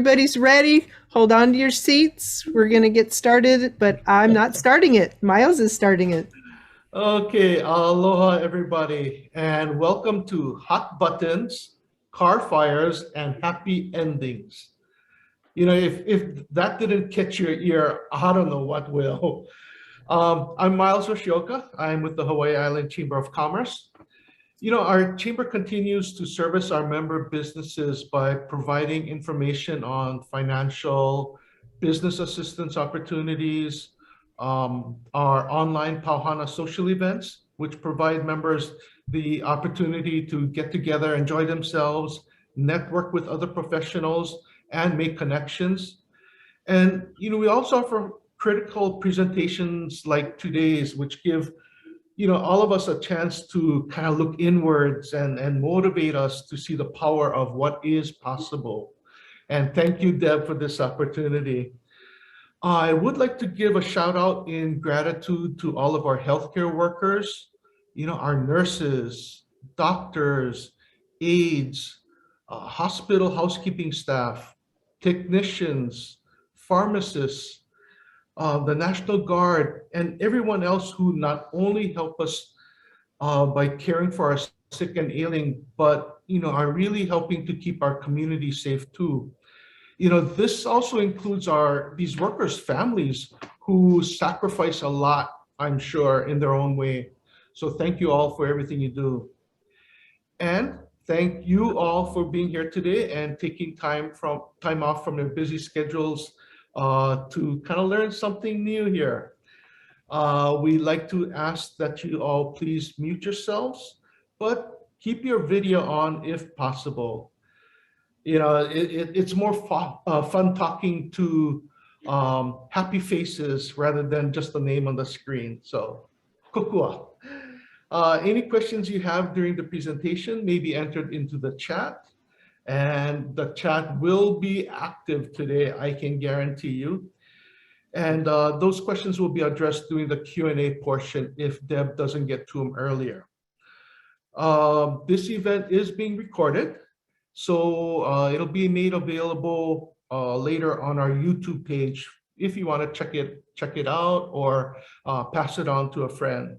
everybody's ready, hold on to your seats. We're going to get started, but I'm not starting it. Miles is starting it. Okay, aloha everybody, and welcome to Hot Buttons, Car Fires, and Happy Endings. You know, if that didn't catch your ear, I don't know what will. I'm Miles Yoshioka. I'm with the Hawaii Island Chamber of Commerce. You know, our chamber continues to service our member businesses by providing information on financial business assistance opportunities, our online Pauhana social events, which provide members the opportunity to get together, enjoy themselves, network with other professionals, and make connections. And, you know, we also offer critical presentations like today's, which give all of us a chance to kind of look inwards and motivate us to see the power of what is possible. And thank you, Deb, for this opportunity. I would like to give a shout out in gratitude to all of our healthcare workers, our nurses, doctors, aides, hospital housekeeping staff, technicians, pharmacists, the National Guard, and everyone else who not only help us by caring for our sick and ailing, but are really helping to keep our community safe too. This also includes these workers' families who sacrifice a lot, I'm sure, in their own way. So thank you all for everything you do. And thank you all for being here today and taking time off from your busy schedules to kind of learn something new here. We like to ask that you all please mute yourselves, but keep your video on if possible. It's more fun talking to happy faces rather than just the name on the screen. So, kokua. Any questions you have during the presentation may be entered into the chat. And the chat will be active today, I can guarantee you. And those questions will be addressed during the Q&A portion if Deb doesn't get to them earlier. This event is being recorded, so it'll be made available later on our YouTube page if you want to check it out or pass it on to a friend.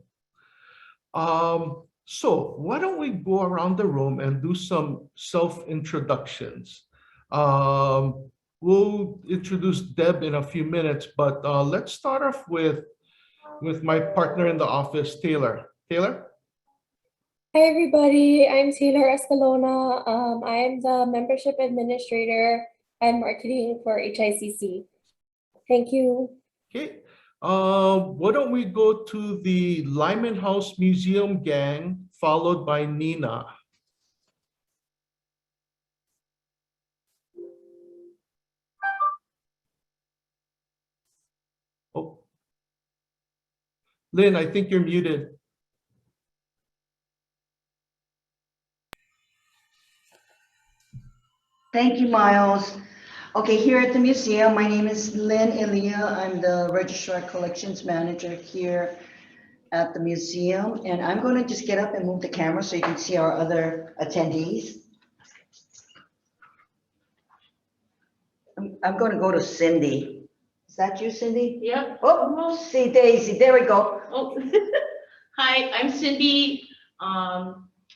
So why don't we go around the room and do some self-introductions. We'll introduce Deb in a few minutes, but let's start off with my partner in the office, Taylor. Taylor? Hi, everybody. I'm Taylor Escalona. I'm the Membership Administrator and Marketing for HICC. Thank you. Okay. Why don't we go to the Lyman House Museum gang, followed by Nina. Oh, Lynn, I think you're muted. Thank you, Miles. Okay, here at the museum, my name is Lynn Elia. I'm the Registrar Collections Manager here at the museum. And I'm going to just get up and move the camera so you can see our other attendees. I'm going to go to Cindy. Is that you, Cindy? Yep. Oh, see Daisy. There we go. Oh. Hi, I'm Cindy,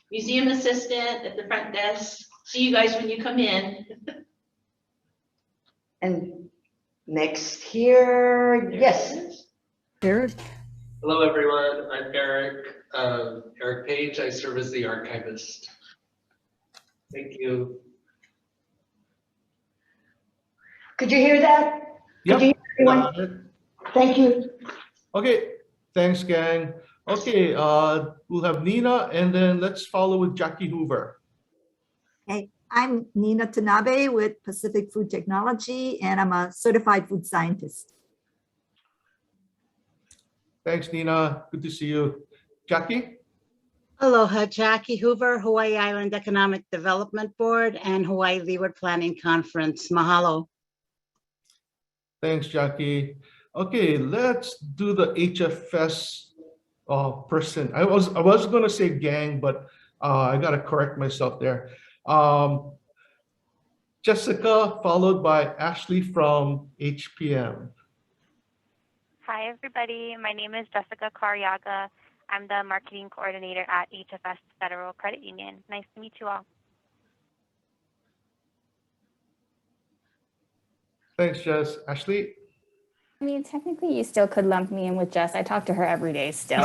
museum assistant at the front desk. See you guys when you come in. And next here, yes. Eric. Hello, everyone. I'm Eric. Eric Page. I serve as the archivist. Thank you. Could you hear that? Yep. Could you hear everyone? Thank you. Okay. Thanks, gang. Okay. We'll have Nina, and then let's follow with Jackie Hoover. Hey, I'm Nina Tanabe with Pacific Food Technology, and I'm a certified food scientist. Thanks, Nina. Good to see you. Jackie? Aloha, Jackie Hoover, Hawaii Island Economic Development Board and Hawaii Leeward Planning Conference. Mahalo. Thanks, Jackie. Okay, let's do the HFS person. I was going to say gang, but I got to correct myself there. Jessica, followed by Ashley from HPM. Hi, everybody. My name is Jessica Carriaga. I'm the marketing coordinator at HFS Federal Credit Union. Nice to meet you all. Thanks, Jess. Ashley? I mean, technically, you still could lump me in with Jess. I talk to her every day still.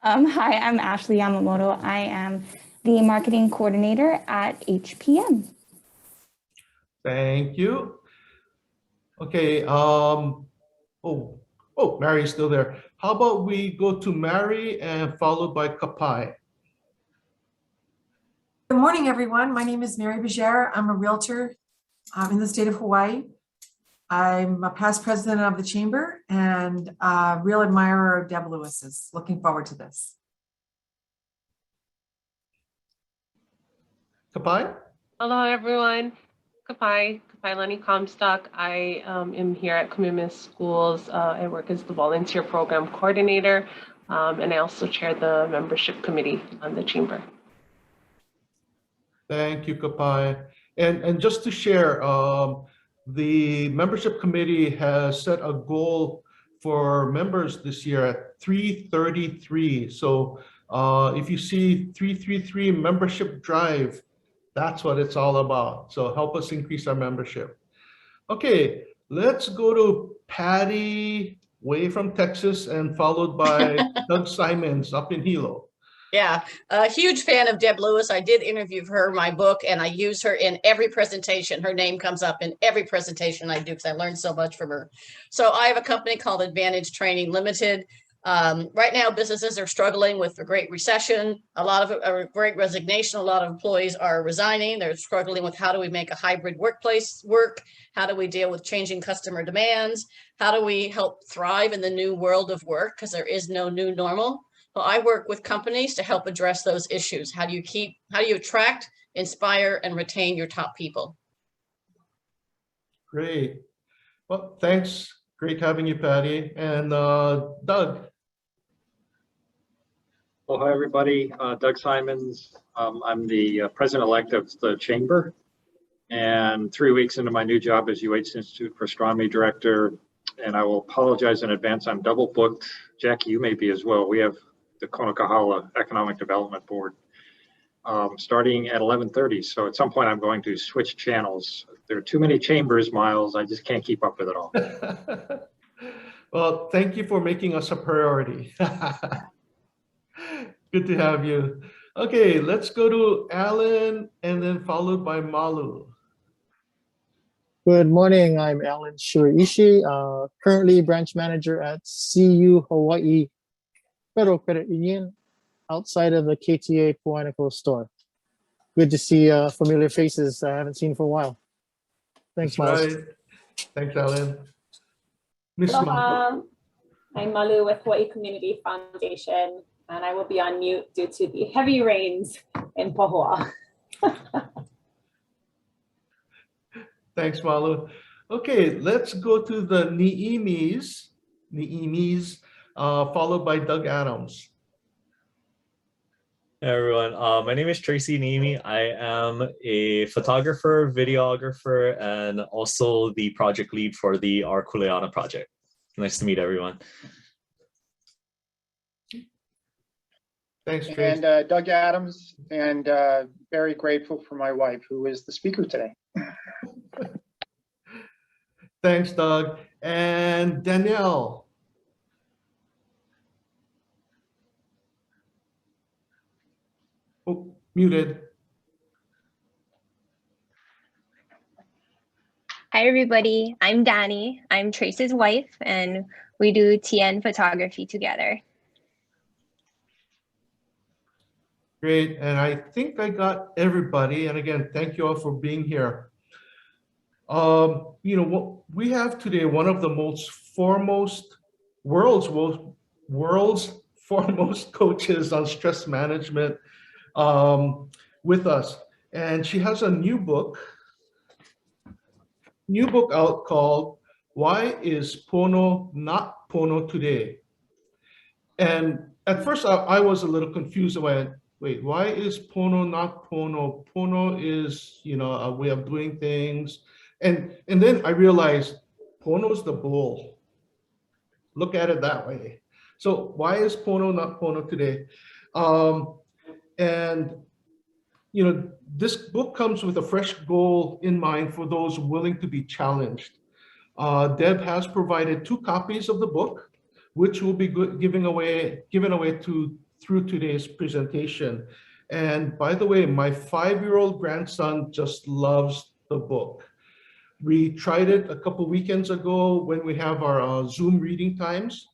Hi, I'm Ashley Yamamoto. I am the marketing coordinator at HPM. Thank you. Okay, Mary's still there. How about we go to Mary and followed by Kapai? Good morning, everyone. My name is Mary Bajera. I'm a realtor in the state of Hawaii. I'm a past president of the chamber and a real admirer of Deb Lewis's. Looking forward to this. Kapai? Hello, everyone. Kapai Lenny Comstock. I am here at Commitment Schools. I work as the volunteer program coordinator, and I also chair the membership committee on the chamber. Thank you, Kapai. And just to share, the membership committee has set a goal for members this year at 333. So if you see 333 membership drive, that's what it's all about. So help us increase our membership. Okay, let's go to Patty, way from Texas, and followed by Doug Simons up in Hilo. Yeah, a huge fan of Deb Lewis. I did interview her in my book, and I use her in every presentation. Her name comes up in every presentation I do because I learned so much from her. So I have a company called Advantage Training Limited. Right now, businesses are struggling with the Great Recession, a lot of great resignation. A lot of employees are resigning. They're struggling with how do we make a hybrid workplace work? How do we deal with changing customer demands? How do we help thrive in the new world of work? Because there is no new normal. Well, I work with companies to help address those issues. How do you attract, inspire, and retain your top people? Great. Well, thanks. Great having you, Patty. And Doug. Well, hi, everybody. Doug Simons. I'm the president-elect of the chamber. And 3 weeks into my new job as UH Institute for Astronomy director, and I will apologize in advance, I'm double booked. Jackie, you may be as well. We have the Konakahala Economic Development Board starting at 11:30. So at some point I'm going to switch channels. There are too many chambers, Miles. I just can't keep up with it all. Well, thank you for making us a priority. Good to have you. Okay, let's go to Alan and then followed by Malu. Good morning. I'm Alan Shiraishi, currently branch manager at CU Hawaii Federal Credit Union outside of the KTA Puanico store. Good to see familiar faces I haven't seen for a while. Thanks, Miles. Right. Thanks, Alan. Miss Malu. Aloha. I'm Malu with Hawaii Community Foundation, and I will be on mute due to the heavy rains in Pohua. Thanks, Malu. Okay, let's go to the Ni'imis, followed by Doug Adams. Hey everyone, my name is Tracy Niimi. I am a photographer, videographer, and also the project lead for the Our Kuleana project. Nice to meet everyone. Thanks, Tracy. And Doug Adams, and very grateful for my wife, who is the speaker today. Thanks, Doug. And Danielle. Oh, muted. Hi, everybody. I'm Danny. I'm Trace's wife, and we do TN photography together. Great. And I think I got everybody. And again, thank you all for being here. You know, what we have today, one of the world's foremost coaches on stress management with us. And she has a new book out called Why is Pono Not Pono Today? And at first I was a little confused. I went, wait, why is Pono not Pono? Pono is, a way of doing things. And then I realized Pono's the bull. Look at it that way. So why is Pono not Pono today? And this book comes with a fresh goal in mind for those willing to be challenged. Deb has provided 2 copies of the book, which will be given away through today's presentation. And by the way, my 5-year-old grandson just loves the book. We tried it a couple weekends ago when we have our Zoom reading times.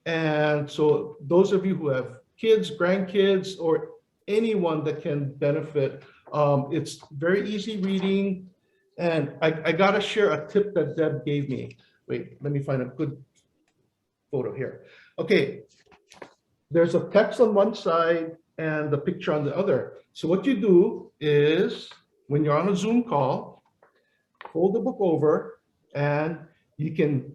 And so those of you who have kids, grandkids, or anyone that can benefit, it's very easy reading. And I gotta share a tip that Deb gave me. Wait, let me find a good photo here. Okay, there's a text on one side and the picture on the other. So what you do is, when you're on a Zoom call, fold the book over and you can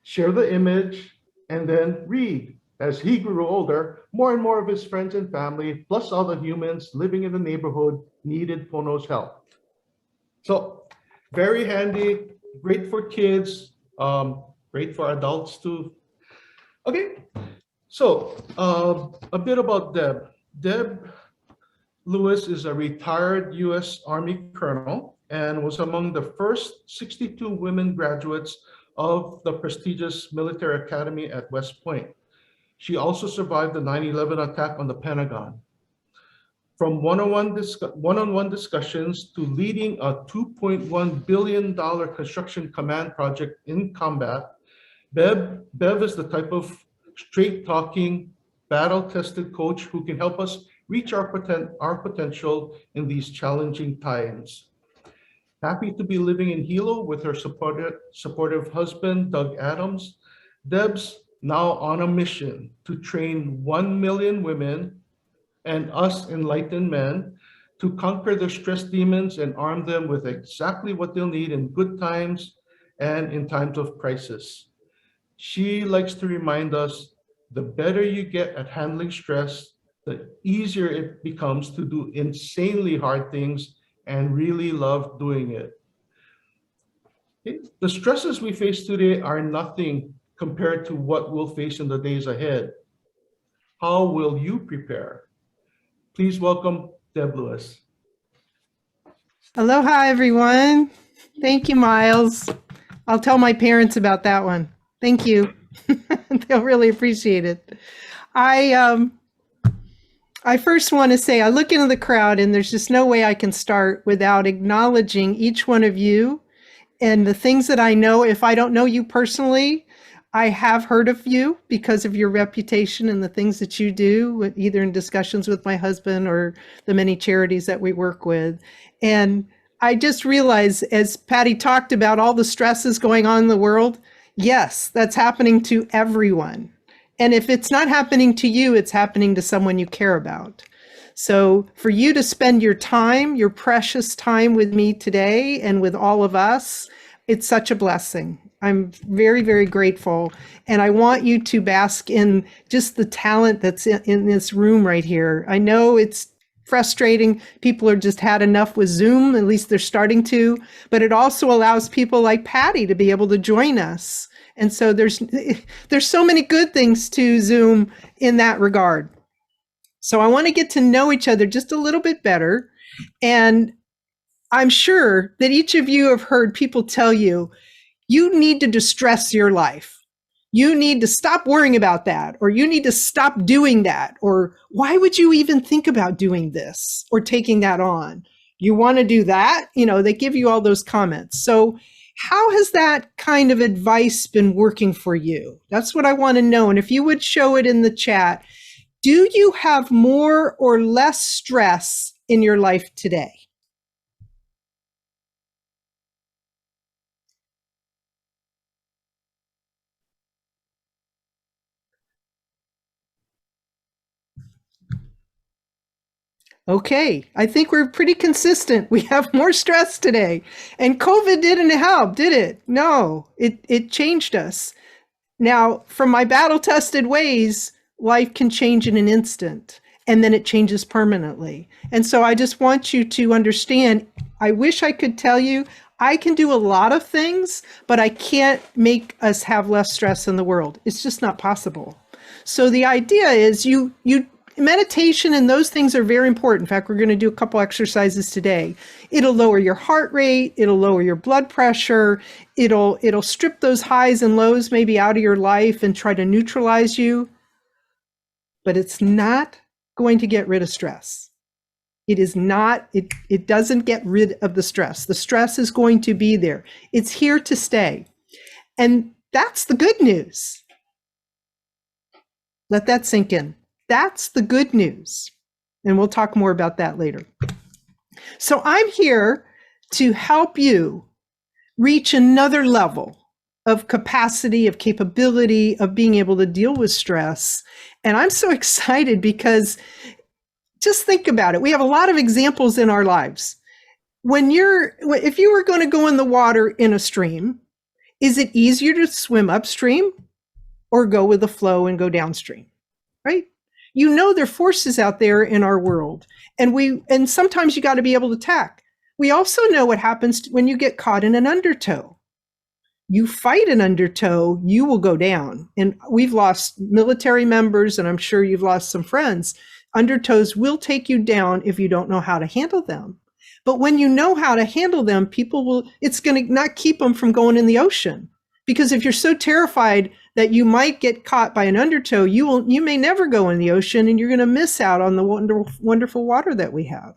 share the image and then read. As he grew older, more and more of his friends and family, plus other humans living in the neighborhood, needed Pono's help. So very handy, great for kids, great for adults too. Okay, so a bit about Deb. Deb Lewis is a retired U.S. Army colonel and was among the first 62 women graduates of the prestigious military academy at West Point. She also survived the 9/11 attack on the Pentagon. From one-on-one discussions to leading a $2.1 billion construction command project in combat, Bev is the type of straight-talking, battle-tested coach who can help us reach our potential in these challenging times. Happy to be living in Hilo with her supportive husband, Doug Adams. Deb's now on a mission to train 1 million women and us enlightened men to conquer their stress demons and arm them with exactly what they'll need in good times and in times of crisis. She likes to remind us, the better you get at handling stress, the easier it becomes to do insanely hard things and really love doing it. The stresses we face today are nothing compared to what we'll face in the days ahead. How will you prepare? Please welcome Deb Lewis. Aloha, everyone. Thank you, Miles. I'll tell my parents about that one. Thank you. They'll really appreciate it. I first want to say, I look into the crowd and there's just no way I can start without acknowledging each one of you and the things that I know. If I don't know you personally, I have heard of you because of your reputation and the things that you do, either in discussions with my husband or the many charities that we work with. And I just realized, as Patty talked about all the stresses going on in the world, yes, that's happening to everyone. And if it's not happening to you, it's happening to someone you care about. So for you to spend your time, your precious time with me today and with all of us, it's such a blessing. I'm very, very grateful. And I want you to bask in just the talent that's in this room right here. I know it's frustrating. People are just had enough with Zoom, at least they're starting to, but it also allows people like Patty to be able to join us. And so there's so many good things to Zoom in that regard. So I want to get to know each other just a little bit better. And I'm sure that each of you have heard people tell you, you need to distress your life. You need to stop worrying about that, or you need to stop doing that, or why would you even think about doing this or taking that on? You want to do that? They give you all those comments. So how has that kind of advice been working for you? That's what I want to know. And if you would show it in the chat, do you have more or less stress in your life today? Okay, I think we're pretty consistent. We have more stress today. And COVID didn't help, did it? No, it changed us. Now, from my battle-tested ways, life can change in an instant. and then it changes permanently. And so I just want you to understand, I wish I could tell you I can do a lot of things, but I can't make us have less stress in the world. It's just not possible. So the idea is meditation and those things are very important. In fact, we're going to do a couple exercises today. It'll lower your heart rate. It'll lower your blood pressure. It'll strip those highs and lows maybe out of your life and try to neutralize you. But it's not going to get rid of stress. It is not, it doesn't get rid of the stress. The stress is going to be there. It's here to stay. And that's the good news. Let that sink in. That's the good news. And we'll talk more about that later. So I'm here to help you reach another level of capacity, of capability, of being able to deal with stress. And I'm so excited because just think about it. We have a lot of examples in our lives. If you were going to go in the water in a stream, is it easier to swim upstream or go with the flow and go downstream, right? You know, there are forces out there in our world, and sometimes you got to be able to tack. We also know what happens when you get caught in an undertow. You fight an undertow, you will go down. And we've lost military members, and I'm sure you've lost some friends. Undertows will take you down if you don't know how to handle them. But when you know how to handle them, it's going to not keep them from going in the ocean. Because if you're so terrified that you might get caught by an undertow, you may never go in the ocean, and you're going to miss out on the wonderful water that we have.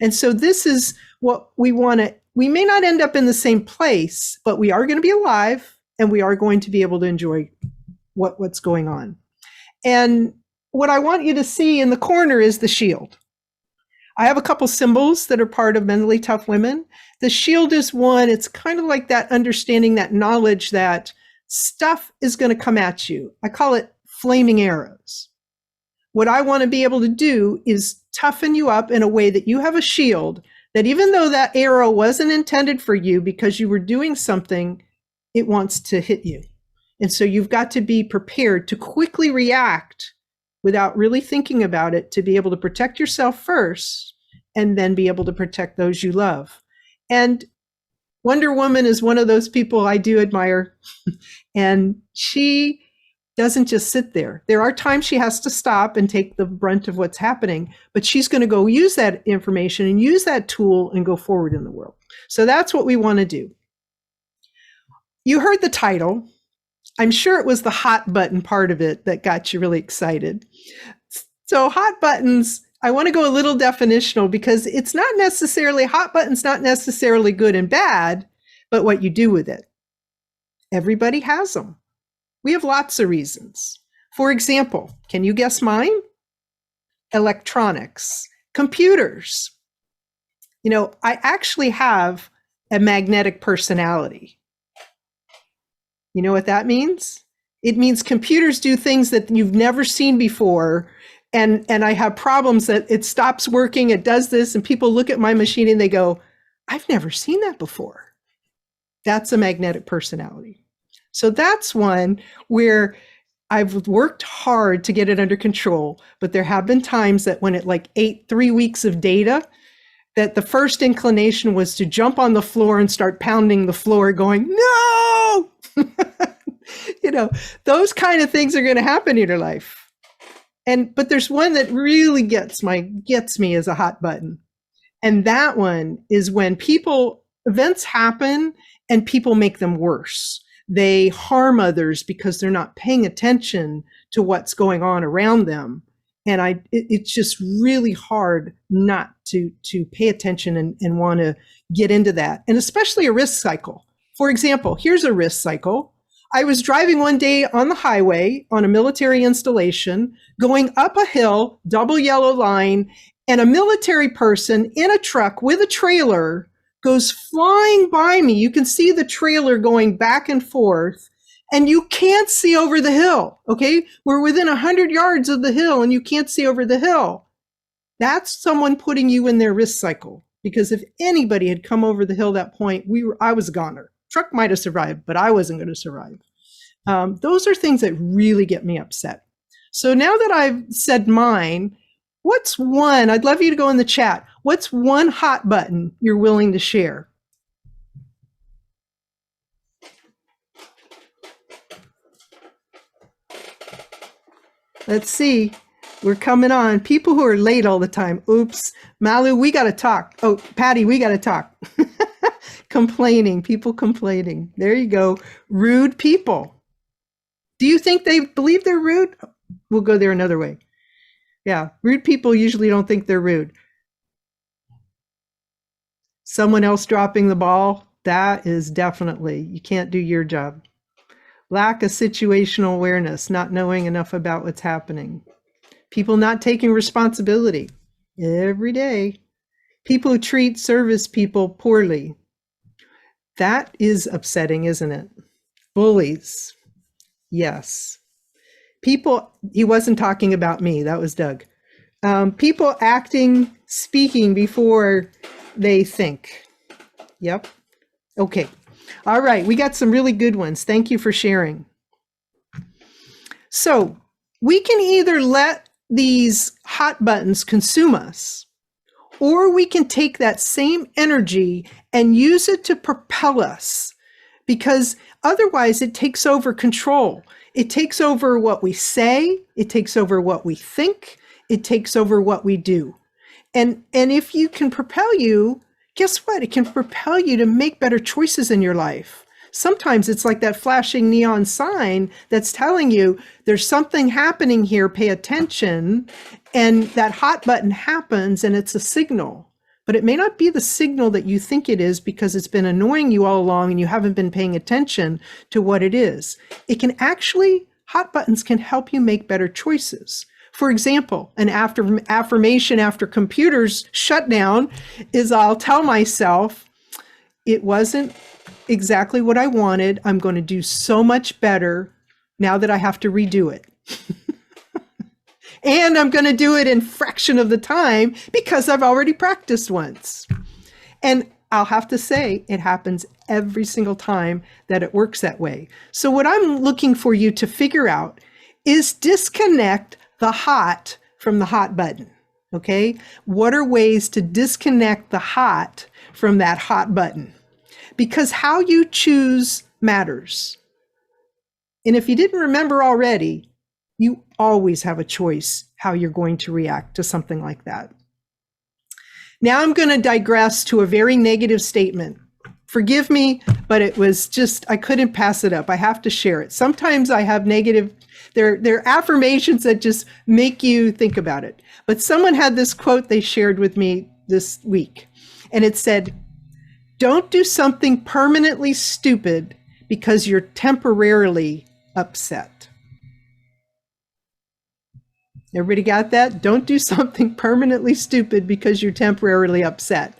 And so this is what we want to, we may not end up in the same place, but we are going to be alive, and we are going to be able to enjoy what's going on. And what I want you to see in the corner is the shield. I have a couple symbols that are part of Mentally Tough Women. The shield is one, it's kind of like that understanding, that knowledge that stuff is going to come at you. I call it flaming arrows. What I want to be able to do is toughen you up in a way that you have a shield, that even though that arrow wasn't intended for you because you were doing something, it wants to hit you. And so you've got to be prepared to quickly react without really thinking about it, to be able to protect yourself first and then be able to protect those you love. And Wonder Woman is one of those people I do admire. And she doesn't just sit there. There are times she has to stop and take the brunt of what's happening, but she's going to go use that information and use that tool and go forward in the world. So that's what we want to do. You heard the title. I'm sure it was the hot button part of it that got you really excited. So hot buttons, I want to go a little definitional because it's not necessarily, hot buttons not necessarily good and bad, but what you do with it. Everybody has them. We have lots of reasons. For example, can you guess mine? Electronics, computers. You know, I actually have a magnetic personality. You know what that means? It means computers do things that you've never seen before. And I have problems that it stops working, it does this, and people look at my machine and they go, I've never seen that before. That's a magnetic personality. So that's one where I've worked hard to get it under control, but there have been times that when it ate 3 weeks of data, that the first inclination was to jump on the floor and start pounding the floor going, no! You know, those kind of things are going to happen in your life. But there's one that really gets me as a hot button. And that one is when events happen and people make them worse. They harm others because they're not paying attention to what's going on around them. And it's just really hard not to pay attention and want to get into that. And especially a risk cycle. For example, here's a risk cycle. I was driving one day on the highway on a military installation, going up a hill, double yellow line, and a military person in a truck with a trailer goes flying by me. You can see the trailer going back and forth, and you can't see over the hill, okay? We're within 100 yards of the hill, and you can't see over the hill. That's someone putting you in their risk cycle, because if anybody had come over the hill at that point, I was a goner. Truck might have survived, but I wasn't going to survive. Those are things that really get me upset. So now that I've said mine, What's one, I'd love you to go in the chat. What's one hot button you're willing to share? Let's see. We're coming on. People who are late all the time. Oops. Malu, we got to talk. Oh, Patty, we got to talk. Complaining. People complaining. There you go. Rude people. Do you think they believe they're rude? We'll go there another way. Yeah. Rude people usually don't think they're rude. Someone else dropping the ball. That is definitely, you can't do your job. Lack of situational awareness, not knowing enough about what's happening. People not taking responsibility every day. People who treat service people poorly. That is upsetting, isn't it? Bullies. Yes. People, he wasn't talking about me, that was Doug. People acting, speaking before they think. Yep. Okay. All right, we got some really good ones. Thank you for sharing. So we can either let these hot buttons consume us, or we can take that same energy and use it to propel us, because otherwise it takes over control. It takes over what we say, it takes over what we think, it takes over what we do. And if you can propel you, guess what? It can propel you to make better choices in your life. Sometimes it's like that flashing neon sign that's telling you there's something happening here, pay attention, and that hot button happens and it's a signal. But it may not be the signal that you think it is because it's been annoying you all along and you haven't been paying attention to what it is. It can actually, hot buttons can help you make better choices. For example, an affirmation after computers shut down is I'll tell myself, it wasn't exactly what I wanted. I'm going to do so much better now that I have to redo it. And I'm going to do it in fraction of the time because I've already practiced once. And I'll have to say it happens every single time that it works that way. So what I'm looking for you to figure out is disconnect the hot from the hot button. Okay? What are ways to disconnect the hot from that hot button? Because how you choose matters. And if you didn't remember already, you always have a choice how you're going to react to something like that. Now I'm going to digress to a very negative statement. Forgive me, but it was just, I couldn't pass it up. I have to share it. Sometimes I have negative, they're affirmations that just make you think about it. But someone had this quote they shared with me this week, and it said, "Don't do something permanently stupid because you're temporarily upset." Everybody got that? Don't do something permanently stupid because you're temporarily upset.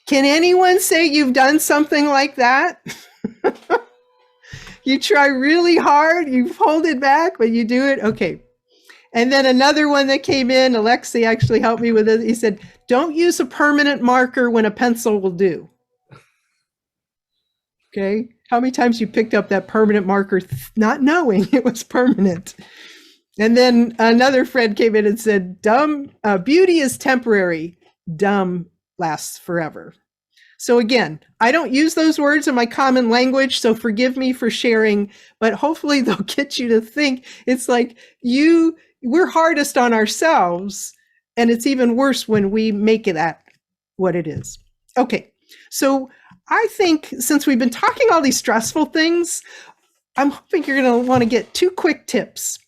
Can anyone say you've done something like that? You try really hard, you hold it back, but you do it? Okay. And then another one that came in, Alexei actually helped me with it. He said, don't use a permanent marker when a pencil will do. Okay. How many times you picked up that permanent marker not knowing it was permanent? And then another friend came in and said, beauty is temporary, dumb lasts forever. So again, I don't use those words in my common language, so forgive me for sharing, but hopefully they'll get you to think. It's like we're hardest on ourselves, and it's even worse when we make it at what it is. Okay, so I think since we've been talking all these stressful things, I'm hoping you're going to want to get 2 quick tips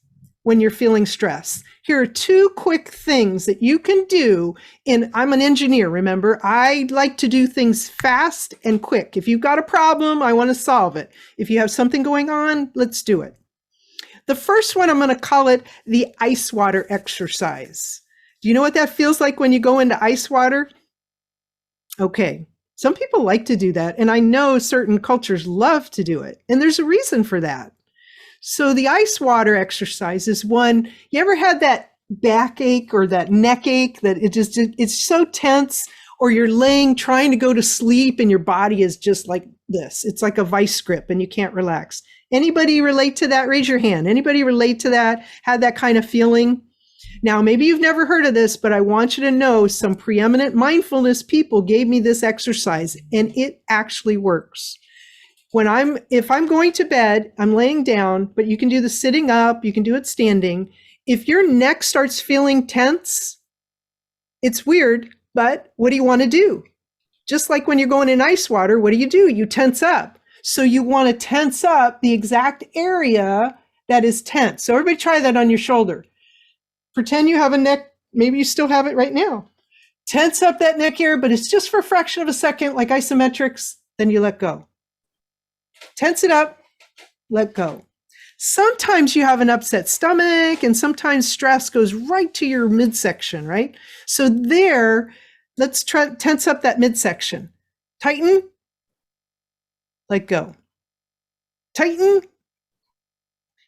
when you're feeling stress. Here are 2 quick things that you can do. I'm an engineer, remember? I like to do things fast and quick. If you've got a problem, I want to solve it. If you have something going on, let's do it. The first one, I'm going to call it the ice water exercise. Do you know what that feels like when you go into ice water? Okay. Some people like to do that, and I know certain cultures love to do it, and there's a reason for that. So the ice water exercise is one, you ever had that backache or that neck ache that it's so tense, or you're laying trying to go to sleep and your body is just like this. It's like a vice grip and you can't relax. Anybody relate to that? Raise your hand. Anybody relate to that? Had that kind of feeling? Now, maybe you've never heard of this, but I want you to know some preeminent mindfulness people gave me this exercise, and it actually works. If I'm going to bed, I'm laying down, but you can do the sitting up, you can do it standing. If your neck starts feeling tense, it's weird, but what do you want to do? Just like when you're going in ice water, what do? You tense up. So you want to tense up the exact area that is tense. So everybody try that on your shoulder. Pretend you have a neck, maybe you still have it right now. Tense up that neck area, but it's just for a fraction of a second, like isometrics, then you let go. Tense it up, let go. Sometimes you have an upset stomach, and sometimes stress goes right to your midsection, right? So there, let's try tense up that midsection. Tighten, let go. Tighten.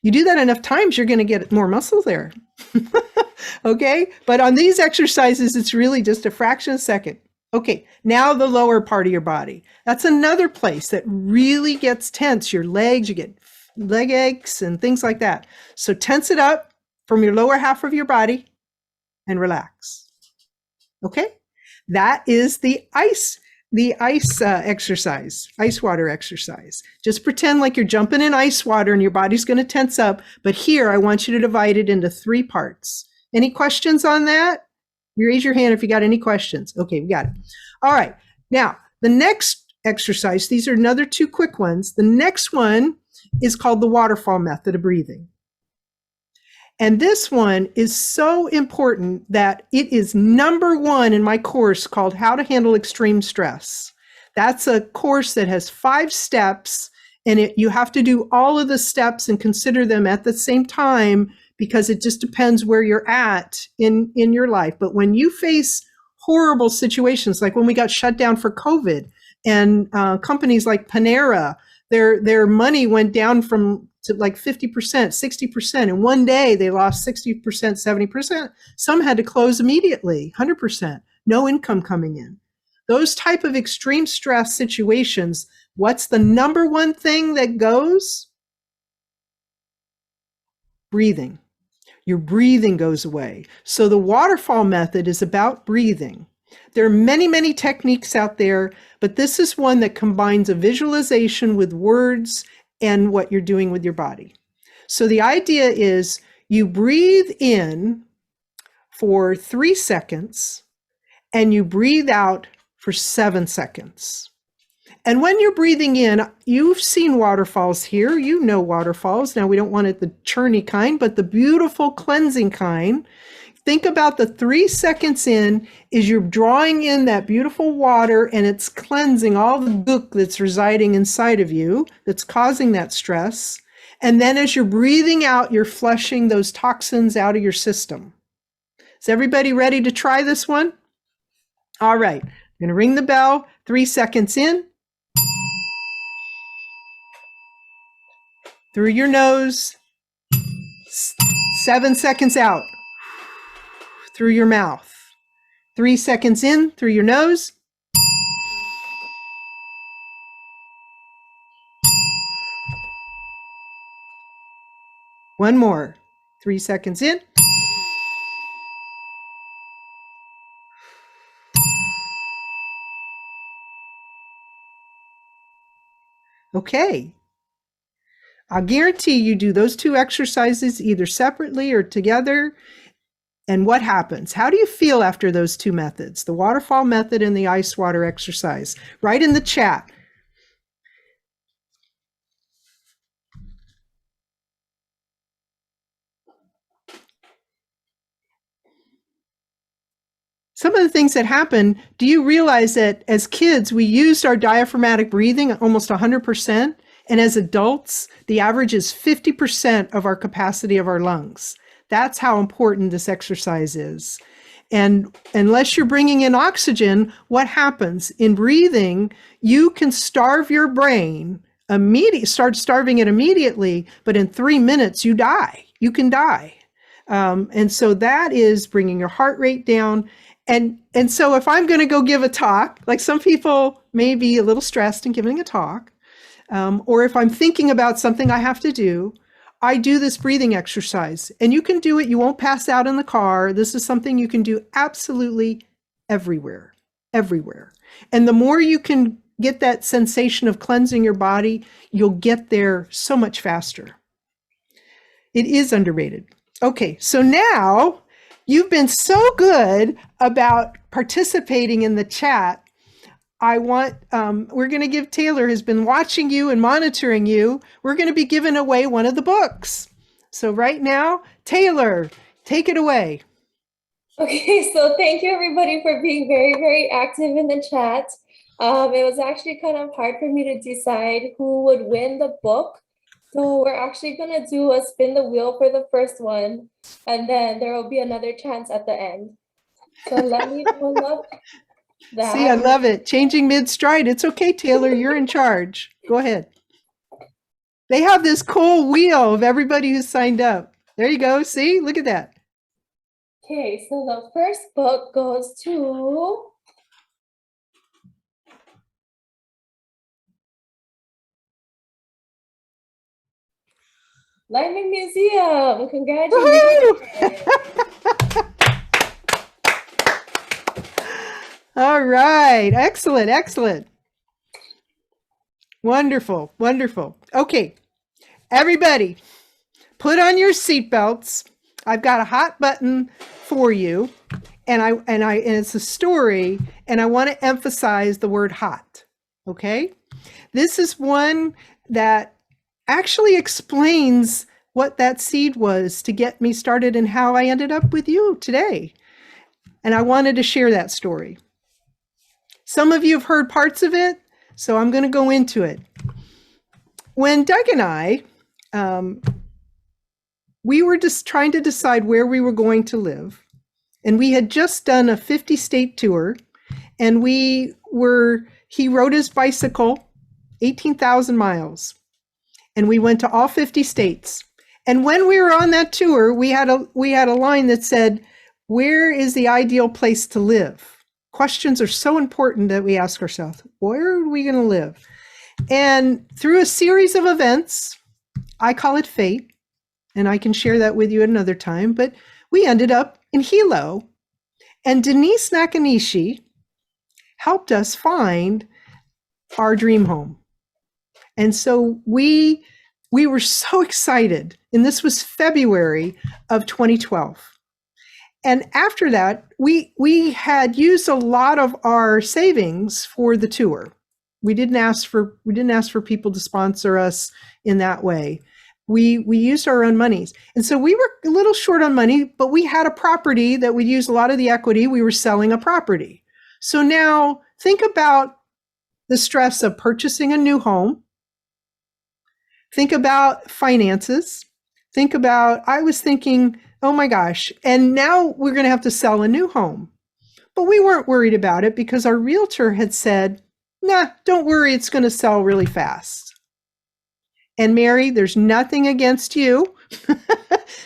You do that enough times, you're going to get more muscle there. Okay, but on these exercises, it's really just a fraction of a second. Okay, now the lower part of your body. That's another place that really gets tense. Your legs, you get leg aches and things like that. So tense it up from your lower half of your body and relax. Okay, that is the ice exercise, ice water exercise. Just pretend like you're jumping in ice water and your body's going to tense up. But here, I want you to divide it into 3 parts. Any questions on that? You raise your hand if you got any questions. Okay, we got it. All right. Now, the next exercise, these are another 2 quick ones. The next one is called the waterfall method of breathing. And this one is so important that it is number 1 in my course called How to Handle Extreme Stress. That's a course that has 5 steps, and you have to do all of the steps and consider them at the same time, because it just depends where you're at in your life. But when you face horrible situations, like when we got shut down for COVID, and companies like Panera, their money went down to like 50%, 60%. And one day they lost 60%, 70%. Some had to close immediately, 100%, no income coming in. Those type of extreme stress situations, what's the number 1 thing that goes? Breathing. Your breathing goes away. So the waterfall method is about breathing. There are many, many techniques out there, but this is one that combines a visualization with words and what you're doing with your body. So the idea is you breathe in for 3 seconds and you breathe out for 7 seconds. And when you're breathing in, you've seen waterfalls here. You know waterfalls. Now, we don't want it the churny kind, but the beautiful cleansing kind. Think about the 3 seconds in is you're drawing in that beautiful water and it's cleansing all the gook that's residing inside of you that's causing that stress. And then as you're breathing out, you're flushing those toxins out of your system. Is everybody ready to try this one? All right, I'm going to ring the bell. 3 seconds in. Through your nose. 7 seconds out. Through your mouth. 3 seconds in through your nose. One more. 3 seconds in. Okay. I guarantee you do those 2 exercises either separately or together. And what happens? How do you feel after those 2 methods, the waterfall method and the ice water exercise? Write in the chat. Some of the things that happen, do you realize that as kids, we used our diaphragmatic breathing almost 100%? And as adults, the average is 50% of our capacity of our lungs. That's how important this exercise is. And unless you're bringing in oxygen, what happens? In breathing, you can starve your brain, start starving it immediately, but in 3 minutes, you die. You can die. And so that is bringing your heart rate down. And so if I'm going to go give a talk, like some people may be a little stressed in giving a talk, or if I'm thinking about something I have to do, I do this breathing exercise, and you can do it. You won't pass out in the car. This is something you can do absolutely everywhere, everywhere. And the more you can get that sensation of cleansing your body, you'll get there so much faster. It is underrated. Okay, so now you've been so good about participating in the chat. We're going to give Taylor, who's been watching you and monitoring you, we're going to be giving away one of the books. So right now, Taylor, take it away. Okay, so thank you everybody for being very, very active in the chat. It was actually kind of hard for me to decide who would win the book. So we're actually going to do a spin the wheel for the first one, and then there will be another chance at the end. So let me pull up that. See, I love it. Changing mid-stride. It's okay, Taylor. You're in charge. Go ahead. They have this cool wheel of everybody who's signed up. There you go. See? Look at that. Okay, so the first book goes to Lyman Museum. Congratulations. All right. Excellent. Excellent. Wonderful. Wonderful. Okay. Everybody, put on your seatbelts. I've got a hot button for you. And it's a story, and I want to emphasize the word hot. Okay? This is one that actually explains what that seed was to get me started and how I ended up with you today. And I wanted to share that story. Some of you have heard parts of it, so I'm going to go into it. When Doug and I, we were just trying to decide where we were going to live, and we had just done a 50-state tour, and he rode his bicycle 18,000 miles, and we went to all 50 states. And when we were on that tour, we had a line that said, "Where is the ideal place to live?" Questions are so important that we ask ourselves, where are we going to live? And through a series of events, I call it fate, and I can share that with you at another time, but we ended up in Hilo. And Denise Nakanishi helped us find our dream home. And so we were so excited, and this was February of 2012. And after that, we had used a lot of our savings for the tour. We didn't ask for people to sponsor us in that way. We used our own monies. And so we were a little short on money, but we had a property that we used a lot of the equity. We were selling a property. So now think about the stress of purchasing a new home. Think about finances. I was thinking, oh my gosh, and now we're going to have to sell a new home. But we weren't worried about it because our realtor had said, nah, don't worry, it's going to sell really fast. And Mary, there's nothing against you.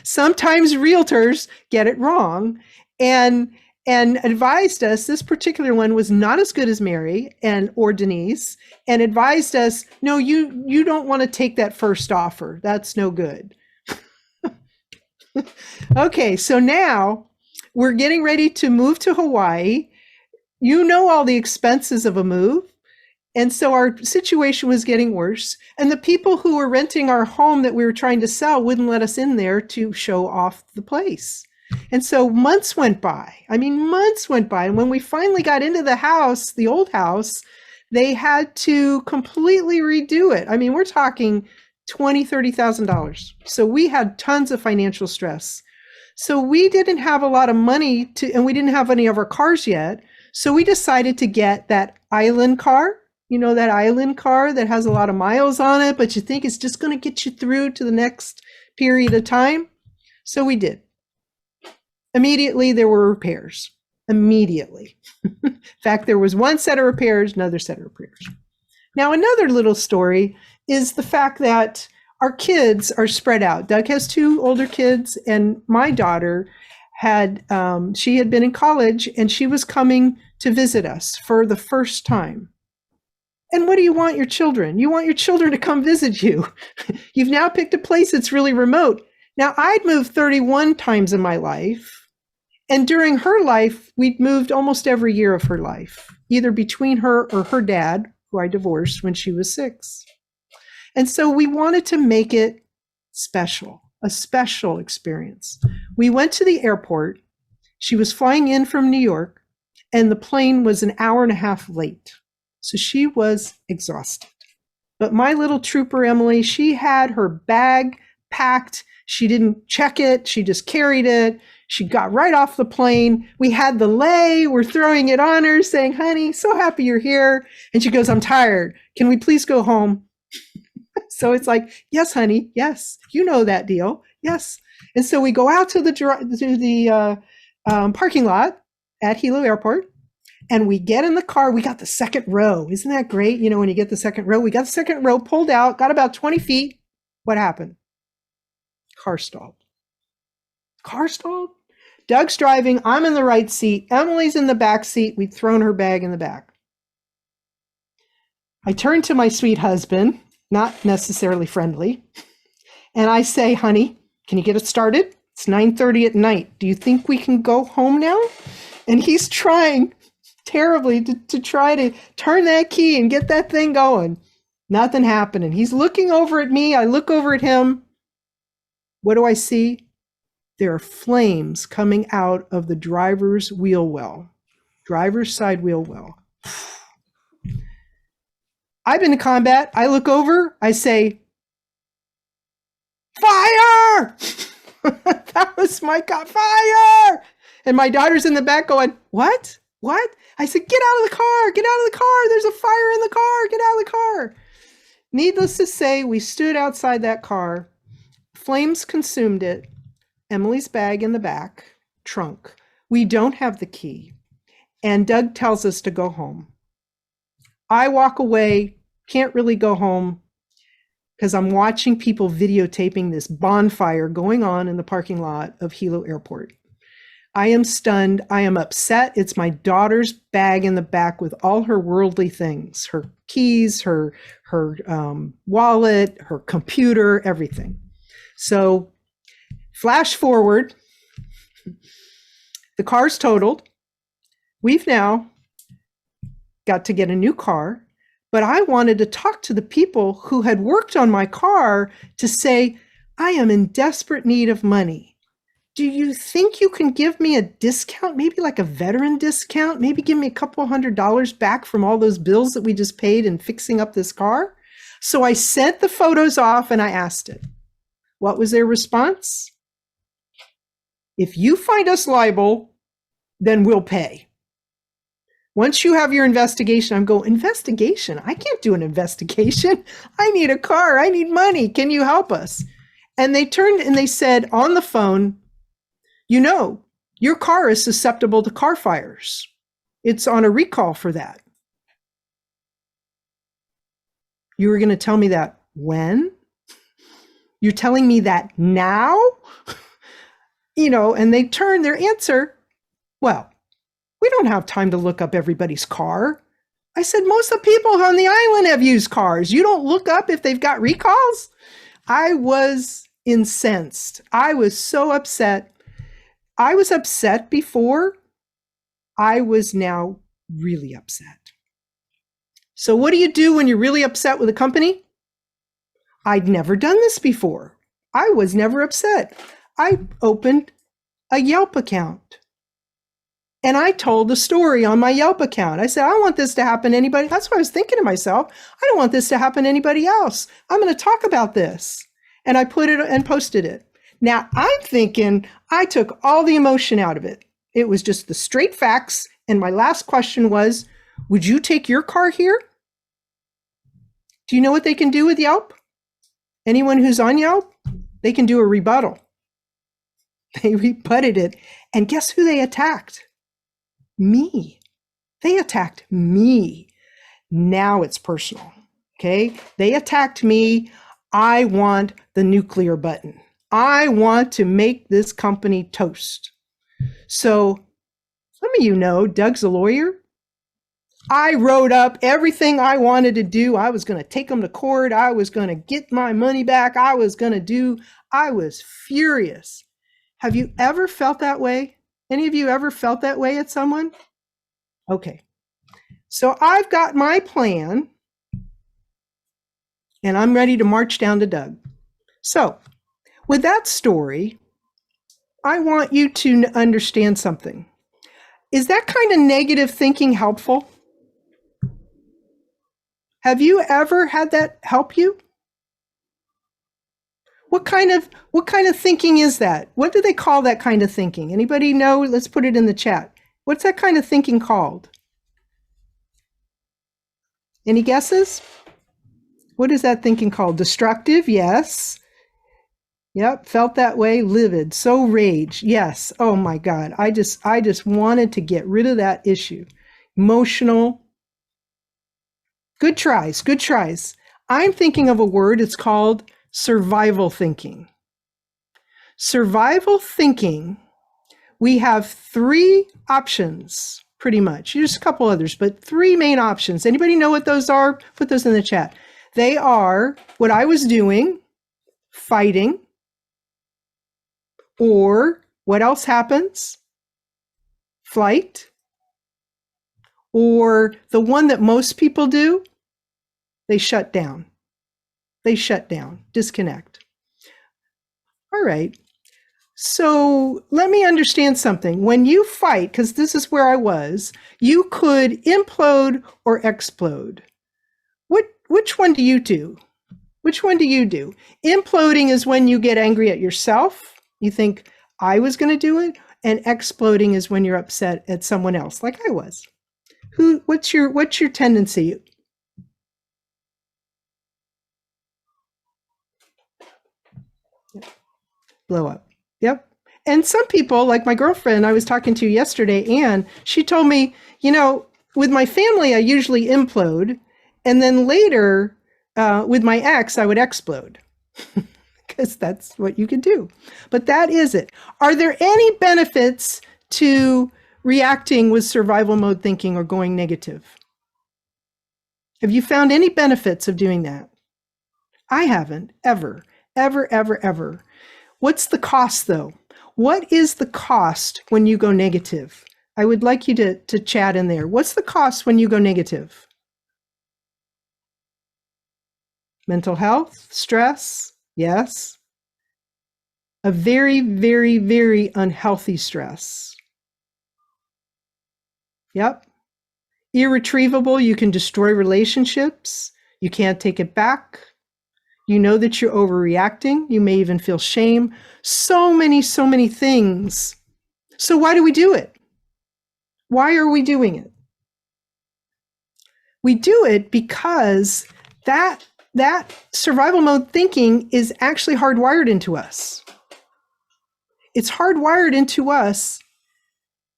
Sometimes realtors get it wrong and advised us, this particular one was not as good as Mary or Denise, and advised us, no, you don't want to take that first offer. That's no good. Okay, so now we're getting ready to move to Hawaii. You know all the expenses of a move. And so our situation was getting worse. And the people who were renting our home that we were trying to sell wouldn't let us in there to show off the place. And so months went by. And when we finally got into the house, the old house, they had to completely redo it. I mean, we're talking $20,000, $30,000. So we had tons of financial stress. So we didn't have a lot of money and we didn't have any of our cars yet. So we decided to get that island car, that island car that has a lot of miles on it, but you think it's just going to get you through to the next period of time. So we did. Immediately there were repairs. Immediately. In fact, there was one set of repairs, another set of repairs. Now, another little story is the fact that our kids are spread out. Doug has 2 older kids, and my daughter she had been in college, and she was coming to visit us for the first time. And what do you want your children? You want your children to come visit you. You've now picked a place that's really remote. Now, I'd moved 31 times in my life. And during her life, we'd moved almost every year of her life, either between her or her dad, who I divorced when she was 6. And so we wanted to make it special, a special experience. We went to the airport. She was flying in from New York, and the plane was an hour and a half late. So she was exhausted. But my little trooper, Emily, she had her bag packed. She didn't check it. She just carried it. She got right off the plane. We had the lei. We're throwing it on her, saying, honey, so happy you're here. And she goes, I'm tired. Can we please go home? So it's like, yes, honey. Yes. You know that deal. Yes. And so we go out to the parking lot at Hilo Airport, and we get in the car. We got the second row. Isn't that great? You know, when you get the second row, we got the second row pulled out, got about 20 feet. What happened? Car stalled. Car stalled? Doug's driving. I'm in the right seat. Emily's in the back seat. We'd thrown her bag in the back. I turn to my sweet husband, not necessarily friendly, and I say, honey, can you get it started? It's 9:30 at night. Do you think we can go home now? And he's trying terribly to try to turn that key and get that thing going. Nothing happening. He's looking over at me. I look over at him. What do I see? There are flames coming out of the driver's wheel well, driver's side wheel well. I've been to combat. I look over. I say, fire! That was my God, fire! And my daughter's in the back going, what? What? I said, get out of the car. Get out of the car. There's a fire in the car. Get out of the car. Needless to say, we stood outside that car. Flames consumed it. Emily's bag in the back, trunk. We don't have the key. And Doug tells us to go home. I walk away, can't really go home because I'm watching people videotaping this bonfire going on in the parking lot of Hilo Airport. I am stunned. I am upset. It's my daughter's bag in the back with all her worldly things, her keys, her wallet, her computer, everything. So flash forward, the car's totaled. We've now got to get a new car, but I wanted to talk to the people who had worked on my car to say, I am in desperate need of money. Do you think you can give me a discount, maybe like a veteran discount? Maybe give me a couple $100 back from all those bills that we just paid in fixing up this car? So I sent the photos off and I asked it. What was their response? If you find us liable, then we'll pay. Once you have your investigation, I'm going, investigation? I can't do an investigation. I need a car. I need money. Can you help us? And they turned and they said on the phone, you know, your car is susceptible to car fires. It's on a recall for that. You were going to tell me that when? You're telling me that now? You know, and they turned their answer, well, we don't have time to look up everybody's car. I said, most of the people on the island have used cars. You don't look up if they've got recalls? I was incensed. I was so upset. I was upset before. I was now really upset. So what do you do when you're really upset with a company? I'd never done this before. I was never upset. I opened a Yelp account and I told the story on my Yelp account. I said, I don't want this to happen to anybody. That's what I was thinking to myself. I don't want this to happen to anybody else. I'm going to talk about this. And I put it and posted it. Now I'm thinking I took all the emotion out of it. It was just the straight facts. And my last question was, would you take your car here? Do you know what they can do with Yelp? Anyone who's on Yelp, they can do a rebuttal. They rebutted it. And guess who they attacked? Me. They attacked me. Now it's personal. Okay. They attacked me. I want the nuclear button. I want to make this company toast. So some of you know Doug's a lawyer. I wrote up everything I wanted to do. I was going to take them to court. I was going to get my money back. I was furious. Have you ever felt that way? Any of you ever felt that way at someone? Okay. So I've got my plan and I'm ready to march down to Doug. So with that story, I want you to understand something. Is that kind of negative thinking helpful? Have you ever had that help you? What kind of thinking is that? What do they call that kind of thinking? Anybody know? Let's put it in the chat. What's that kind of thinking called? Any guesses? What is that thinking called? Destructive? Yes. Yep, felt that way. Livid, so rage. Yes. Oh my God. I just wanted to get rid of that issue. Emotional. Good tries, good tries. I'm thinking of a word, it's called survival thinking. Survival thinking, we have three options, pretty much. There's a couple others, but three main options. Anybody know what those are? Put those in the chat. They are what I was doing, fighting, or what else happens? Flight, or the one that most people do, they shut down. They shut down, disconnect. All right. So let me understand something. When you fight, because this is where I was, you could implode or explode. Which one do you do? Which one do you do? Imploding is when you get angry at yourself. You think, I was going to do it. And exploding is when you're upset at someone else, like I was. What's your tendency? Blow up. Yep. And some people, like my girlfriend I was talking to yesterday, Anne, she told me, with my family, I usually implode. And then later, with my ex, I would explode. Because that's what you could do. But that is it. Are there any benefits to reacting with survival mode thinking or going negative? Have you found any benefits of doing that? I haven't, ever. What's the cost, though? What is the cost when you go negative? I would like you to chat in there. What's the cost when you go negative? Mental health, stress, yes. A very, very, very unhealthy stress. Yep. Irretrievable, you can destroy relationships. You can't take it back. You know that you're overreacting. You may even feel shame. So many things. So why do we do it? Why are we doing it? We do it because that survival mode thinking is actually hardwired into us. It's hardwired into us.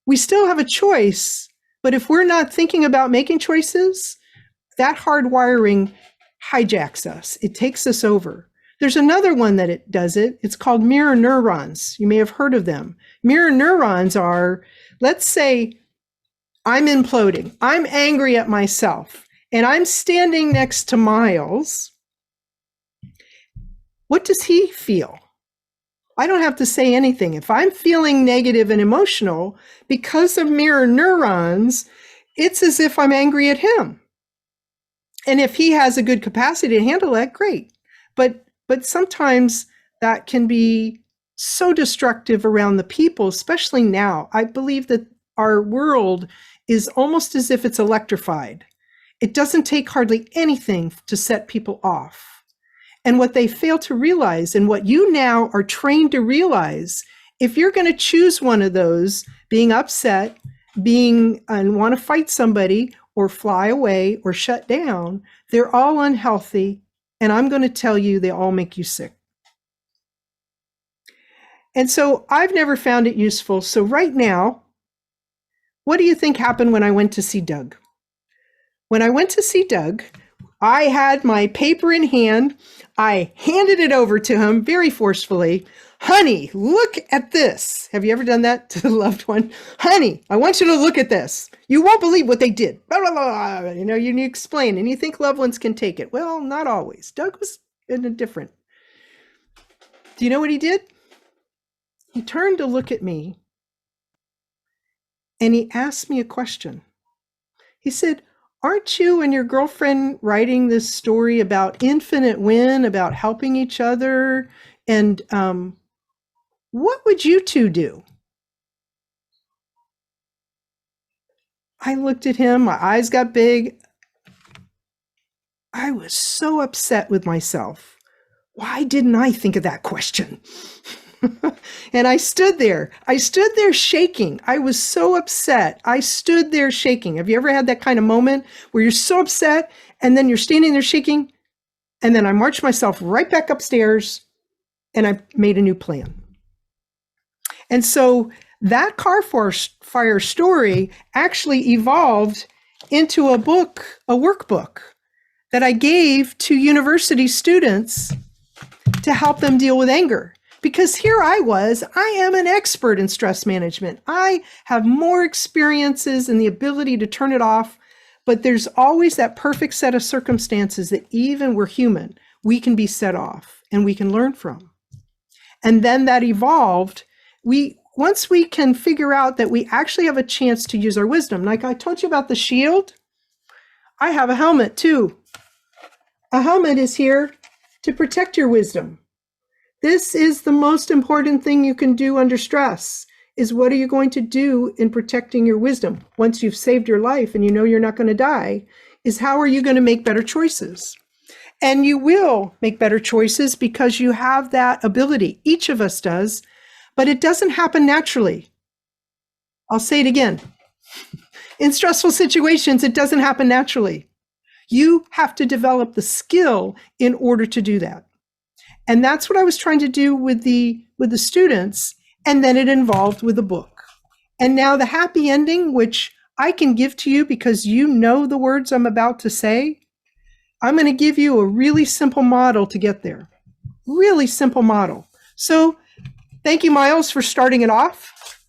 We still have a choice, but if we're not thinking about making choices, that hardwiring hijacks us. It takes us over. There's another one that it does it. It's called mirror neurons. You may have heard of them. Mirror neurons are, let's say I'm imploding. I'm angry at myself and I'm standing next to Miles. What does he feel? I don't have to say anything. If I'm feeling negative and emotional because of mirror neurons, it's as if I'm angry at him. And if he has a good capacity to handle that, great. But sometimes that can be so destructive around the people, especially now. I believe that our world is almost as if it's electrified. It doesn't take hardly anything to set people off. And what they fail to realize, and what you now are trained to realize, if you're going to choose one of those, being upset, and want to fight somebody, or fly away, or shut down, they're all unhealthy. And I'm going to tell you, they all make you sick. And so I've never found it useful. So right now, what do you think happened when I went to see Doug? When I went to see Doug, I had my paper in hand. I handed it over to him very forcefully. honey, look at this. Have you ever done that to a loved one? Honey, I want you to look at this. You won't believe what they did. Blah, blah, blah. You know, you explain, and you think loved ones can take it. Well, not always. Doug was in a different. Do you know what he did? He turned to look at me, and he asked me a question. He said, aren't you and your girlfriend writing this story about infinite win, about helping each other? And what would you two do? I looked at him, my eyes got big. I was so upset with myself. Why didn't I think of that question? And I stood there shaking. I was so upset. I stood there shaking. Have you ever had that kind of moment where you're so upset and then you're standing there shaking? And then I marched myself right back upstairs and I made a new plan. And so that car fire story actually evolved into a book, a workbook that I gave to university students to help them deal with anger. Because here I am an expert in stress management. I have more experiences and the ability to turn it off, but there's always that perfect set of circumstances that even we're human, we can be set off and we can learn from. And then that evolved. Once we can figure out that we actually have a chance to use our wisdom, like I told you about the shield, I have a helmet too. A helmet is here to protect your wisdom. This is the most important thing you can do under stress, is what are you going to do in protecting your wisdom? Once you've saved your life and you know you're not going to die, is how are you going to make better choices? And you will make better choices because you have that ability. Each of us does, but it doesn't happen naturally. I'll say it again. In stressful situations, it doesn't happen naturally. You have to develop the skill in order to do that. And that's what I was trying to do with the students. And then it involved with the book. And now the happy ending, which I can give to you because you know the words I'm about to say, I'm going to give you a really simple model to get there. Really simple model. So thank you, Miles, for starting it off.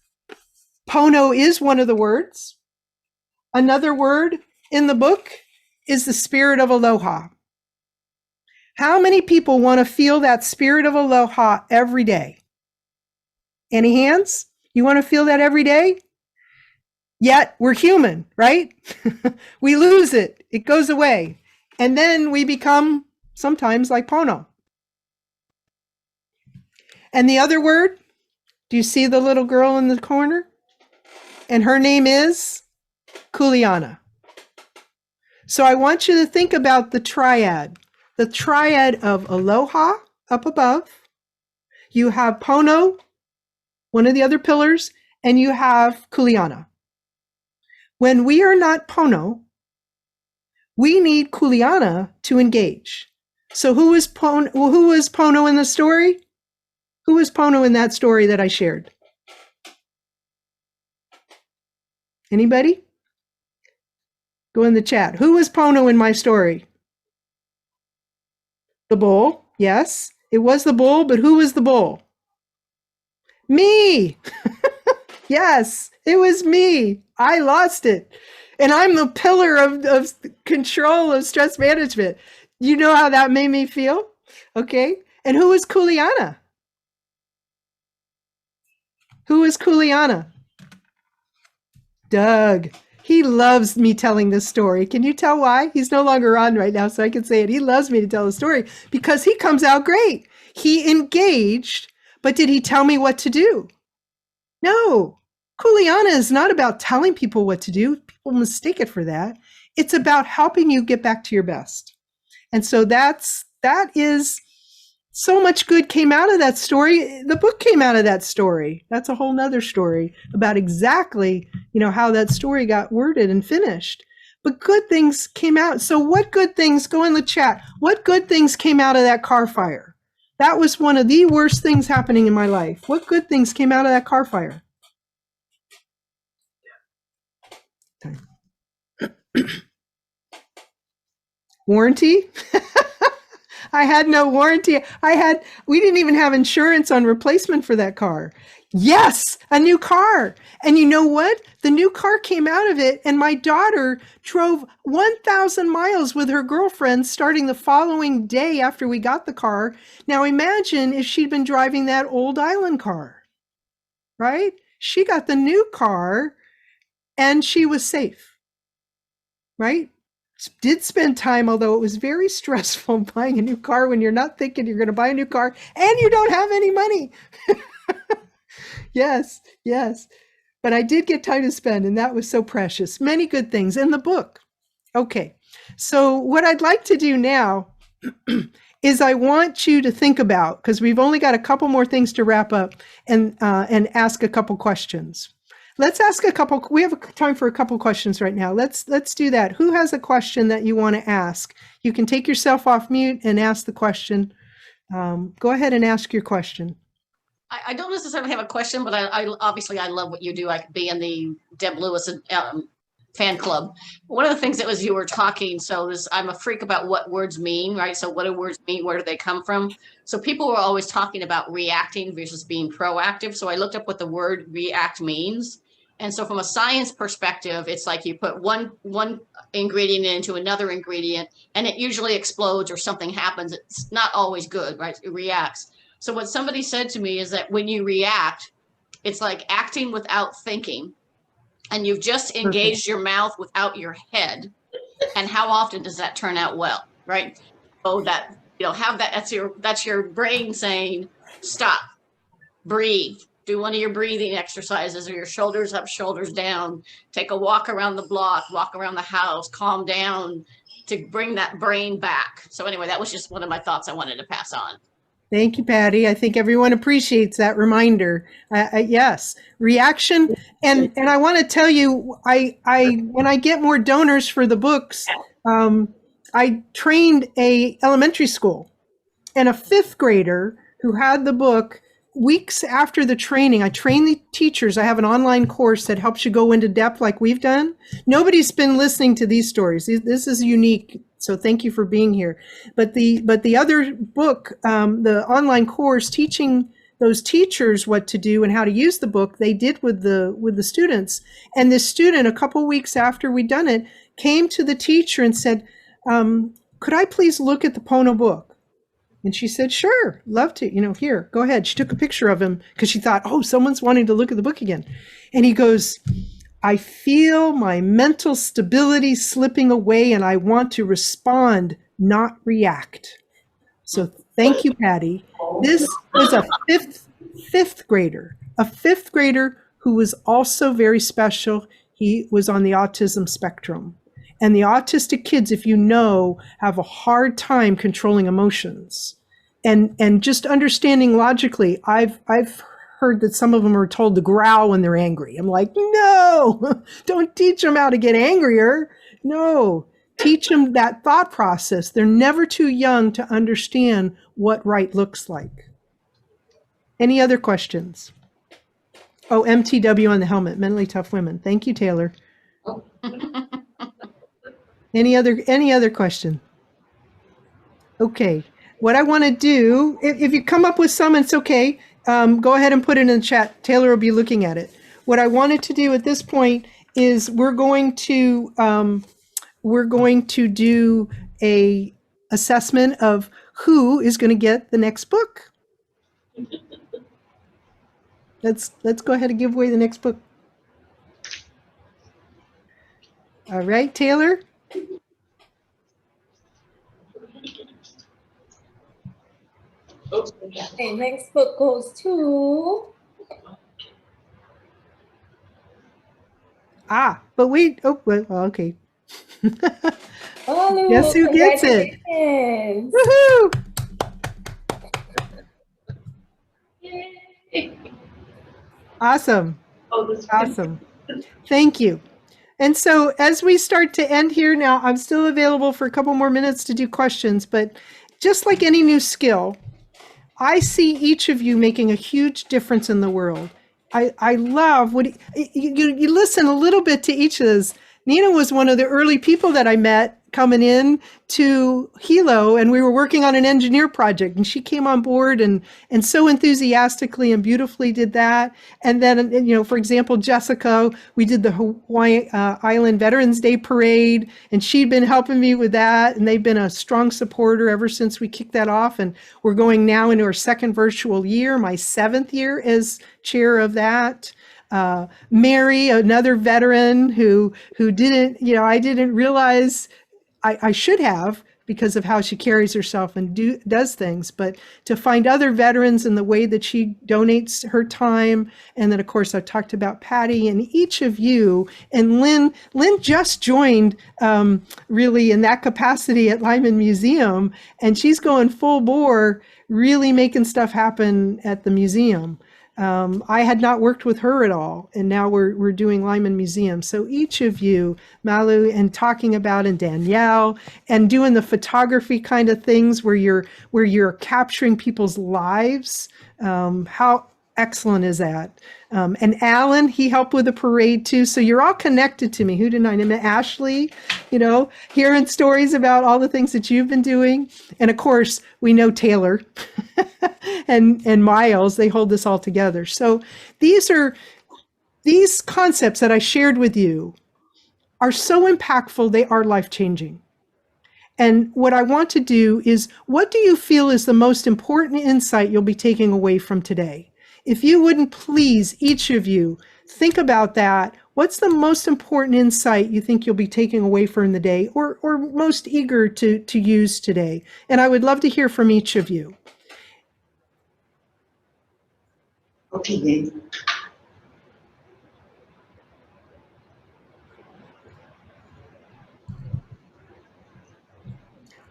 Pono is one of the words. Another word in the book is the spirit of aloha. How many people want to feel that spirit of aloha every day? Any hands? You want to feel that every day? Yet we're human, right? We lose it. It goes away. And then we become sometimes like Pono. And the other word, do you see the little girl in the corner? And her name is Kuleana. So I want you to think about the triad of aloha up above. You have Pono, one of the other pillars, and you have Kuleana. When we are not Pono, we need Kuleana to engage. So who is Pono in the story? Who is Pono in that story that I shared? Anybody? Go in the chat. Who was Pono in my story? The bull. Yes, it was the bull, but who was the bull? Me. Yes, it was me. I lost it. And I'm the pillar of control of stress management. You know how that made me feel? Okay. And who is Kuleana? Who is Kuleana? Doug. He loves me telling this story. Can you tell why? He's no longer on right now, so I can say it. He loves me to tell the story because he comes out great. He engaged, but did he tell me what to do? No. Kuleana is not about telling people what to do. People mistake it for that. It's about helping you get back to your best. And so that is so much good came out of that story. The book came out of that story. That's a whole nother story about exactly, how that story got worded and finished. But good things came out. So what good things, go in the chat, what good things came out of that car fire? That was one of the worst things happening in my life. What good things came out of that car fire? Warranty? I had no warranty. We didn't even have insurance on replacement for that car. Yes, a new car. And you know what? The new car came out of it, and my daughter drove 1,000 miles with her girlfriend starting the following day after we got the car. Now imagine if she'd been driving that old island car, right? She got the new car and she was safe, right? Did spend time, although it was very stressful buying a new car when you're not thinking you're going to buy a new car and you don't have any money. Yes, yes. But I did get time to spend, and that was so precious. Many good things in the book. Okay, so what I'd like to do now is I want you to think about, because we've only got a couple more things to wrap up, and ask a couple questions. Let's ask a couple. We have time for a couple questions right now. Let's do that. Who has a question that you want to ask? You can take yourself off mute and ask the question. Go ahead and ask your question. I don't necessarily have a question, but I obviously I love what you do. I could be in the Deb Lewis fan club. One of the things that was you were talking, I'm a freak about what words mean, right? So what do words mean? Where do they come from? So people were always talking about reacting versus being proactive. So I looked up what the word react means. And so from a science perspective, it's like you put one ingredient into another ingredient and it usually explodes or something happens. It's not always good, right? It reacts. So what somebody said to me is that when you react, it's like acting without thinking, and you've just engaged your mouth without your head. And how often does that turn out well, right? So that, have that, that's your brain saying, stop, breathe, do one of your breathing exercises, or your shoulders up, shoulders down, take a walk around the block, walk around the house, calm down, to bring that brain back. So anyway, that was just one of my thoughts I wanted to pass on. Thank you, Patty. I think everyone appreciates that reminder. Yes, reaction. And I want to tell you, when I get more donors for the books, I trained a elementary school, and a 5th grader who had the book. Weeks after the training, I train the teachers. I have an online course that helps you go into depth like we've done. Nobody's been listening to these stories. This is unique. So thank you for being here. But the other book, the online course teaching those teachers what to do and how to use the book, they did with the students. And this student, a couple weeks after we'd done it, came to the teacher and said, could I please look at the Pono book? And she said, sure, love to, here, go ahead. She took a picture of him because she thought, oh, someone's wanting to look at the book again. And he goes, I feel my mental stability slipping away and I want to respond, not react. So thank you, Patty. This was a fifth grader who was also very special. He was on the autism spectrum. And the autistic kids, if you know, have a hard time controlling emotions. And just understanding logically, I've heard that some of them are told to growl when they're angry. I'm like, no, don't teach them how to get angrier. No, teach them that thought process. They're never too young to understand what right looks like. Any other questions? Oh, MTW on the helmet, mentally tough women. Thank you, Taylor. Any other question? Okay, what I want to do, if you come up with some, it's okay. Go ahead and put it in the chat. Taylor will be looking at it. What I wanted to do at this point is we're going to do a assessment of who is going to get the next book. Let's go ahead and give away the next book. All right, Taylor. Okay, next book goes to. But wait. Oh, well, okay. Oh, guess who gets it? Woohoo! Awesome. Awesome. Thank you. And so as we start to end here now, I'm still available for a couple more minutes to do questions, but just like any new skill, I see each of you making a huge difference in the world. I love what you listen a little bit to each of those. Nina was one of the early people that I met coming in to Hilo, and we were working on an engineer project, and she came on board and so enthusiastically and beautifully did that. And then, you know, for example, Jessica, we did the Hawaii Island Veterans Day Parade, and she'd been helping me with that, and they've been a strong supporter ever since we kicked that off. And we're going now into our second virtual year, my 7th year as chair of that. Mary, another veteran who didn't, you know, I didn't realize I should have, because of how she carries herself and does things, but to find other veterans in the way that she donates her time. And then of course I talked about Patty and each of you, and Lynn just joined really in that capacity at Lyman Museum, and she's going full bore, really making stuff happen at the museum. I had not worked with her at all, and now we're doing Lyman Museum. So each of you, Malu, and talking about, and Danielle, and doing the photography kind of things where you're capturing people's lives. How excellent is that? And Alan, he helped with the parade too. So you're all connected to me. Who did I name? Ashley, you know, hearing stories about all the things that you've been doing. And of course, we know Taylor and Miles, they hold this all together. So these concepts that I shared with you are so impactful, they are life-changing. And what I want to do is, what do you feel is the most important insight you'll be taking away from today? If you wouldn't please, each of you, think about that. What's the most important insight you think you'll be taking away from the day, or most eager to use today? And I would love to hear from each of you. Okay, Dave.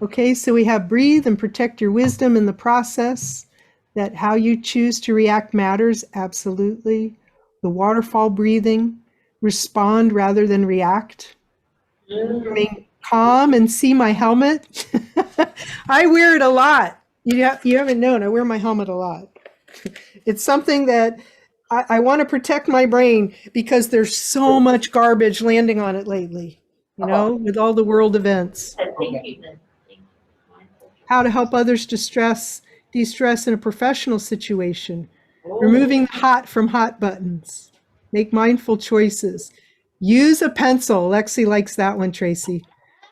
Okay, so we have breathe and protect your wisdom in the process. That how you choose to react matters, absolutely. The waterfall breathing, respond rather than react. Remain calm and see my helmet. I wear it a lot. You haven't known, I wear my helmet a lot. It's something that I want to protect my brain, because there's so much garbage landing on it lately, you know, with all the world events. How to help others de-stress in a professional situation. Removing the hot from hot buttons. Make mindful choices. Use a pencil. Lexi likes that one, Tracy.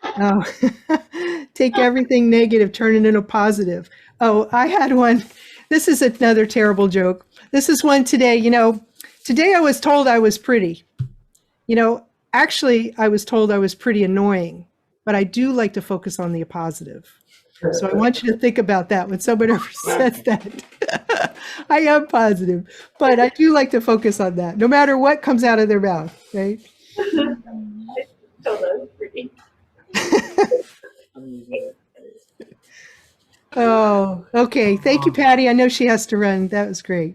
Oh. Take everything negative, turn it into positive. Oh, I had one. This is another terrible joke. This is one today. You know, today I was told I was pretty. You know, actually, I was told I was pretty annoying, but I do like to focus on the positive. So I want you to think about that when somebody ever says that. I am positive, but I do like to focus on that, no matter what comes out of their mouth, right? Oh, okay. Thank you, Patty. I know she has to run. That was great.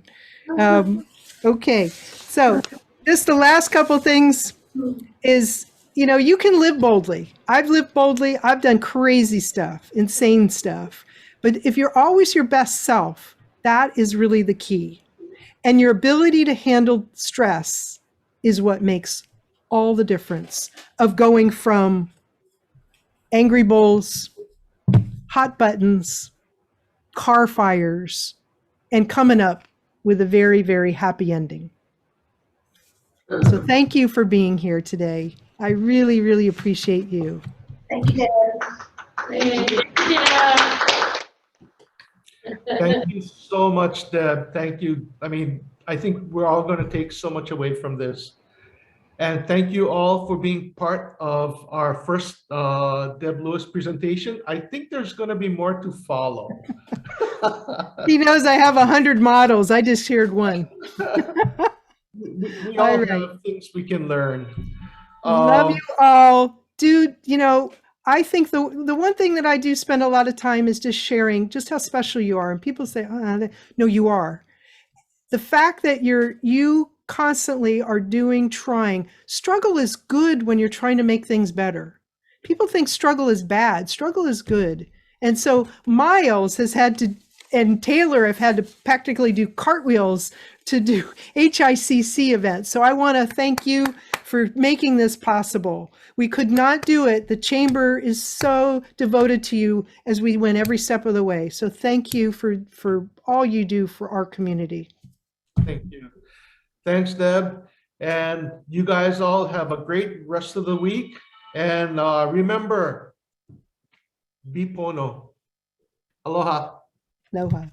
Okay, so just the last couple things is, you know, you can live boldly. I've lived boldly. I've done crazy stuff, insane stuff. But if you're always your best self, that is really the key. And your ability to handle stress is what makes all the difference of going from angry bulls, hot buttons, car fires, and coming up with a very, very happy ending. So thank you for being here today. I really, really appreciate you. Thank you, Deb. Thank you so much, Deb. Thank you. I mean, I think we're all going to take so much away from this. And thank you all for being part of our first Deb Lewis presentation. I think there's going to be more to follow. He knows I have 100 models. I just shared one. We all have things we can learn. Love you all. Dude, you know, I think the one thing that I do spend a lot of time is just sharing just how special you are. And people say, oh, no, you are. The fact that you constantly are trying. Struggle is good when you're trying to make things better. People think struggle is bad. Struggle is good. And so Miles has had to and Taylor have had to practically do cartwheels to do HICC events. So I want to thank you for making this possible. We could not do it. The Chamber is so devoted to you as we went every step of the way. So thank you for all you do for our community. Thank you. Thanks, Deb. And you guys all have a great rest of the week. And remember, be pono. Aloha. Aloha.